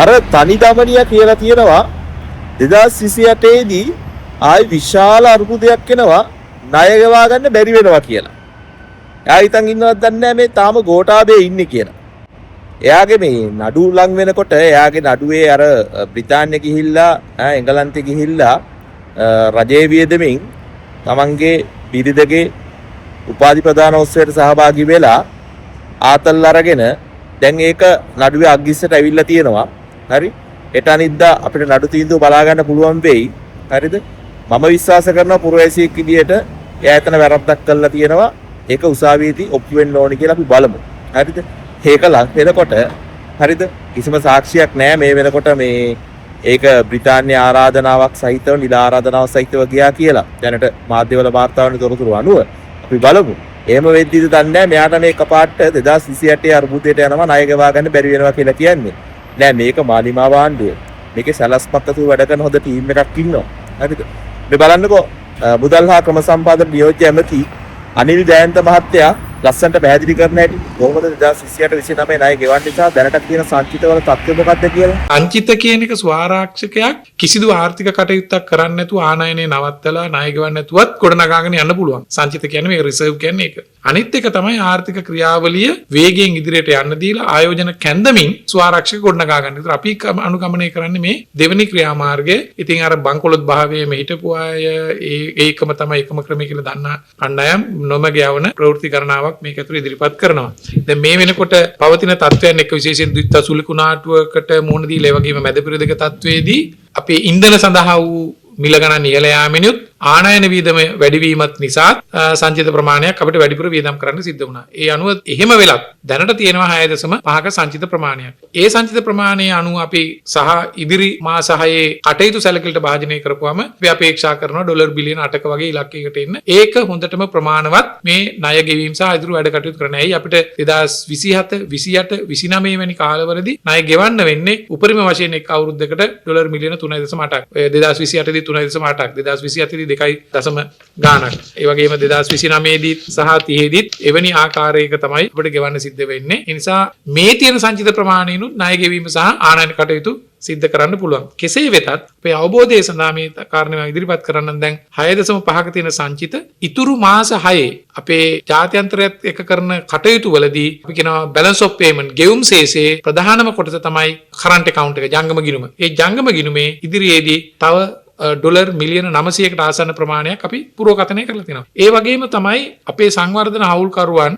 අර තනි දමනිය කියලා තියෙනවා 2028 දී ආයි විශාල අර්බුදයක් එනවා ණය ගෙවා ගන්න බැරි වෙනවා කියලා. එයා හිතන් ඉන්නවත් දන්නේ නැහැ මේ තාම ගෝඨාභය ඉන්නේ කියලා. එයාගේ මේ නඩු ලං වෙනකොට එයාගේ නඩුවේ අර බ්‍රිතාන්‍ය ගිහිල්ලා එංගලන්තේ ගිහිල්ලා රජයේ වියදමින් තමන්ගේ බිරිඳගේ උපාධි ප්‍රදාන උත්සවයට සහභාගී වෙලා ආතල් අරගෙන දැන් ඒක නඩුවේ අග්ගිස්සට ඇවිල්ලා තියෙනවා. හරි. හෙට අනිද්දා අපිට නඩු තීන්දුව බලා ගන්න පුළුවන් වෙයි. හරිද? මම විශ්වාස කරනවා පුරවැසියෙක් විදියට එයා එතන වැරද්දක් කළා තියෙනවා. ඒක උසාවියේදී ඔප්පු වෙන්න ඕනේ කියලා අපි බලමු. හරිද? ඒක ලක් වෙනකොට හරිද? කිසිම සාක්ෂියක් නැහැ මේ වෙනකොට මේ ඒක බ්‍රිතාන්‍ය ආරාධනාවක් සහිතව නිල ආරාධනාවක් සහිතව ගියා කියලා. දැනට මාධ්‍යවල වාර්තා වන තොරතුරු අනුව අපි බලමු. එහෙම වෙද්දිද දන්නේ නැහැ මෙයාට මේ කපාට 2028 අර්බුදයට යනවා ණය ගෙවා ගන්න බැරි වෙනවා කියලා කියන්නේ. නෑ මේක මාලිමාව ආණ්ඩුව. මේකේ සැලැස්මක් අතුරු වැඩ කරන හොඳ ටීම් එකක් ඉන්නවා. හරිද? මේ බලන්නකෝ මුදල් හා ක්‍රම සම්පාදන නියෝජ්‍ය ඇමති අනිල් ජයන්ත මහත්තයා ලස්සන්ට පැහැදිලි කරන හැටි කොහොමද 2028 29 ණය ගෙවන්න නිසා දැනට තියෙන සංචිතවල තත්ත්වය මොකක්ද කියලා. සංචිත කියන එක ස්වාරාක්ෂකයක් කිසිදු ආර්ථික කටයුත්තක් කරන්නේ නැතුව ආනයනේ නවත්තලා ණය ගෙවන්න නැතුවත් ගොඩනගාගෙන යන්න පුළුවන්. සංචිත කියන්නේ මේ රිසර්ව් කියන්නේ ඒක. අනිත් එක තමයි ආර්ථික ක්‍රියාවලිය වේගයෙන් ඉදිරියට යන්න දීලා ආයෝජන කැඳමින් ස්වාරාක්ෂක ගොඩනගා ගන්න. ඒතර අපි අනුගමනය කරන්නේ මේ දෙවෙනි ක්‍රියාමාර්ගය. ඉතින් අර බංකොලොත් භාවයේ මේ හිටපු අය ඒකම තමයි එකම ක්‍රමය කියලා දන්න කණ්ඩායම් නොමග යවන ප්‍රවෘත්ති කරනාවක් මේක ඇතුළේ ඉදිරිපත් කරනවා. දැන් මේ වෙනකොට පවතින තත්ත්වයන් එක්ක විශේෂයෙන් ද්විත්ව සුළුකුණාටුවකට මුහුණ දීලා ඒ වගේම මැදපෙරදිග තත්ත්වයේදී අපේ ඉන්ධන සඳහා වූ මිල ගණන් ඉහළ යාමෙනුත් ආනයන වියදම වැඩිවීමත් නිසා සංචිත ප්‍රමාණයක් අපිට වැඩිපුර වියදම් කරන්න සිද්ධ වුණා. ඒ අනුව එහෙම වෙලත් දැනට තියෙනවා 6.5ක සංචිත ප්‍රමාණයක්. ඒ සංචිත ප්‍රමාණය අනුව අපි සහ ඉදිරි මාස 6 කටයුතු සැලකිලිට භාජනය කරපුවාම අපි අපේක්ෂා කරනවා ඩොලර් බිලියන 8ක වගේ ඉලක්කයකට එන්න. ඒක හොඳටම ප්‍රමාණවත් මේ ණය ගෙවීම සහ ඉදිරි වැඩ කටයුතු කරන අය අපිට 2027 28 29 වැනි කාලවලදී ණය ගෙවන්න වෙන්නේ උපරිම වශයෙන් එක් අවුරුද්දකට ඩොලර් මිලියන 3.8ක්. 2028 දී 3.8ක් 2027 දී 2 ගානක්. ඒ වගේම 2029 දී සහ 30 දී එවැනි ආකාරයක තමයි අපිට ගෙවන්න සිද්ධ වෙන්නේ. ඒ නිසා මේ තියෙන සංචිත ප්‍රමාණයනුත් ණය ගෙවීම සහ ආනයන කටයුතු සිද්ධ කරන්න පුළුවන්. කෙසේ වෙතත් අපේ අවබෝධය සඳහා මේ කාරණා ඉදිරිපත් කරන්න දැන් 6.5ක තියෙන සංචිත ඉතුරු මාස 6 අපේ ජාත්‍යන්තරයත් එක කරන කටයුතු වලදී අපි කියනවා balance of payment ගෙවුම් ශේෂයේ ප්‍රධානම කොටස තමයි current account එක ජංගම ගිණුම. ඒ ජංගම ගිණුමේ ඉදිරියේදී තව ඩොලර් මිලියන 900කට ආසන්න ප්‍රමාණයක් අපි පුරෝකථනය කරලා තියෙනවා. ඒ වගේම තමයි අපේ සංවර්ධන හවුල්කරුවන්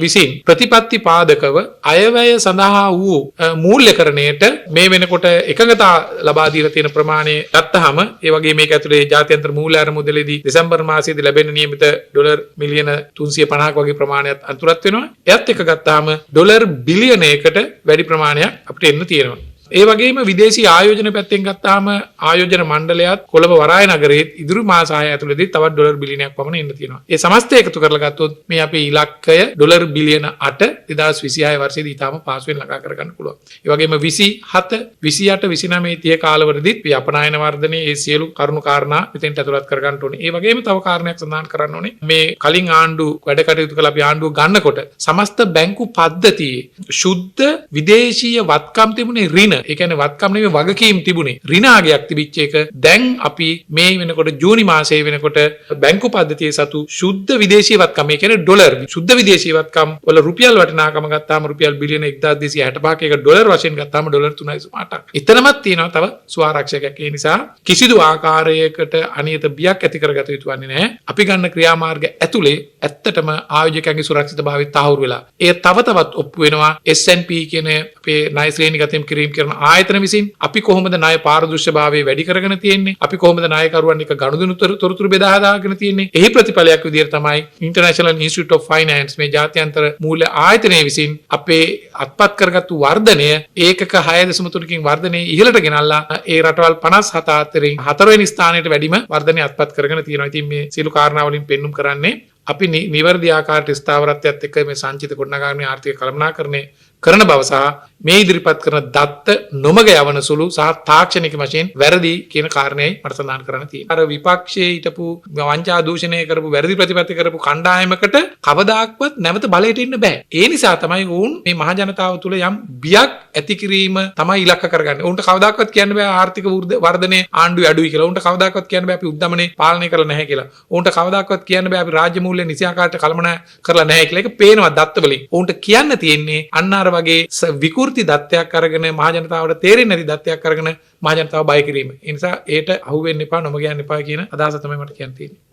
විසින් ප්‍රතිපත්ති පාදකව අයවැය සඳහා වූ මූල්‍යකරණයට මේ වෙනකොට එකඟතා ලබා දීලා තියෙන ප්‍රමාණය ගත්තාම ඒ වගේ මේක ඇතුලේ ජාත්‍යන්තර මූල්‍ය අරමුදලේදී දෙසැම්බර් මාසයේදී ලැබෙන නියමිත ඩොලර් මිලියන 350ක වගේ ප්‍රමාණයක් අතුරත් වෙනවා. එයත් එක ගත්තාම ඩොලර් බිලියනයකට වැඩි ප්‍රමාණයක් අපිට එන්න තියෙනවා. ඒ වගේම විදේශී ආයෝජන පැත්තෙන් ගත්තාම ආයෝජන මණ්ඩලයත් කොළඹ වරාය නගරයේ ඉදිරි මාස 6 ඇතුළතදී තවත් ඩොලර් බිලියනයක් පමණ එන්න තියෙනවා. ඒ සමස්තය එකතු කරලා ගත්තොත් මේ අපේ ඉලක්කය ඩොලර් බිලියන 8 2026 වර්ෂයේදී ඊටම පාසුවෙන් ළඟා කරගන්න පුළුවන්. ඒ වගේම 27, 28, 29, 30 කාලවලදීත් මේ අපනායන වර්ධනයේ ඒ සියලු කරුණු කාරණා මෙතෙන්ට ඇතුළත් කරගන්න ඕනේ. ඒ වගේම තව කාරණයක් සඳහන් කරන්න ඕනේ. මේ කලින් ආණ්ඩු වැඩ කටයුතු කළ අපි ආණ්ඩුව ගන්නකොට සමස්ත බැංකු පද්ධතියේ ශුද්ධ විදේශීය වත්කම් තිබුණේ ඍණ. ඒ කියන්නේ වත්කම් නෙවෙයි වගකීම් තිබුණේ. ඍණාගයක් තිබිච්ච එක දැන් අපි මේ වෙනකොට ජූනි මාසයේ වෙනකොට බැංකු පද්ධතියේ සතු ශුද්ධ විදේශීය වත්කම් ඒ කියන්නේ ඩොලර් ශුද්ධ විදේශීය වත්කම් වල රුපියල් වටිනාකම ගත්තාම රුපියල් බිලියන 1265ක එක ඩොලර් වශයෙන් ගත්තාම ඩොලර් 3.8ක්. එතනමත් තියෙනවා තව ස්වාරක්ෂකයක්. ඒ නිසා කිසිදු ආකාරයකට අනියත බියක් ඇති කරගත යුතු වන්නේ නැහැ. අපි ගන්න ක්‍රියාමාර්ග ඇතුලේ ඇත්තටම ආයෝජකයන්ගේ සුරක්ෂිතභාවය තහවුරු වෙලා. ඒ තව තවත් ඔප්පු වෙනවා S&P කියන අපේ ණය ශ්‍රේණිගතම් කිරීම කරන ආයතන විසින් අපි කොහොමද ණය පාරදර්ශභාවය වැඩි කරගෙන තියෙන්නේ? අපි කොහොමද ණයකරුවන් එක ගනුදෙනු තොරතුරු බෙදා හදාගෙන තියෙන්නේ? එහි ප්‍රතිඵලයක් විදිහට තමයි International Institute of Finance මේ ජාත්‍යන්තර මූල්‍ය ආයතනය විසින් අපේ අත්පත් කරගත්තු වර්ධනය ඒකක 6.3කින් වර්ධනය ඉහළට ගෙනල්ලා ඒ රටවල් 57 අතරින් 4 වෙනි ස්ථානයට වැඩිම වර්ධනය අත්පත් කරගෙන තියෙනවා. ඉතින් මේ සියලු කාරණා වලින් පෙන්눔 කරන්නේ අපි නිවැරදි ආකාරයට ස්ථාවරත්වයත් එක්ක මේ සංචිත ගොඩනගාගෙන ආර්ථික කළමනාකරණය කරන බව සහ මේ ඉදිරිපත් කරන දත්ත නොමග යවන සුළු සහ තාක්ෂණික වශයෙන් වැරදි කියන කාරණේයි මට සඳහන් කරන්න තියෙනවා. අර විපක්ෂයේ හිටපු වංචා දූෂණය කරපු වැරදි ප්‍රතිපත්ති කරපු කණ්ඩායමකට කවදාක්වත් නැවත බලයට එන්න බෑ. ඒ නිසා තමයි වුන් මේ මහ ජනතාව තුළ යම් බියක් ඇති කිරීම තමයි ඉලක්ක කරගන්නේ. උන්ට කවදාක්වත් කියන්න බෑ ආර්ථික වර්ධනය ආණ්ඩුවේ අඩුයි කියලා. උන්ට කවදාක්වත් කියන්න බෑ අපි උද්දමනය පාලනය කරලා නැහැ කියලා. උන්ට කවදාක්වත් කියන්න බෑ අපි රාජ්‍ය මූල්‍ය නිසියාකාරයට කළමනා කරලා නැහැ කියලා. ඒක පේනවා දත්ත වලින්. උන්ට කියන්න තියෙන්නේ අන්න අර වගේ විකෘති දත්තයක් අරගෙන මහ ජනතාවට තේරෙන්නේ නැති දත්තයක් අරගෙන මහ ජනතාව බය කිරීම. ඒ නිසා ඒට අහු වෙන්න එපා, නොම කියන්න එපා කියන අදහස තමයි මට කියන්න තියෙන්නේ.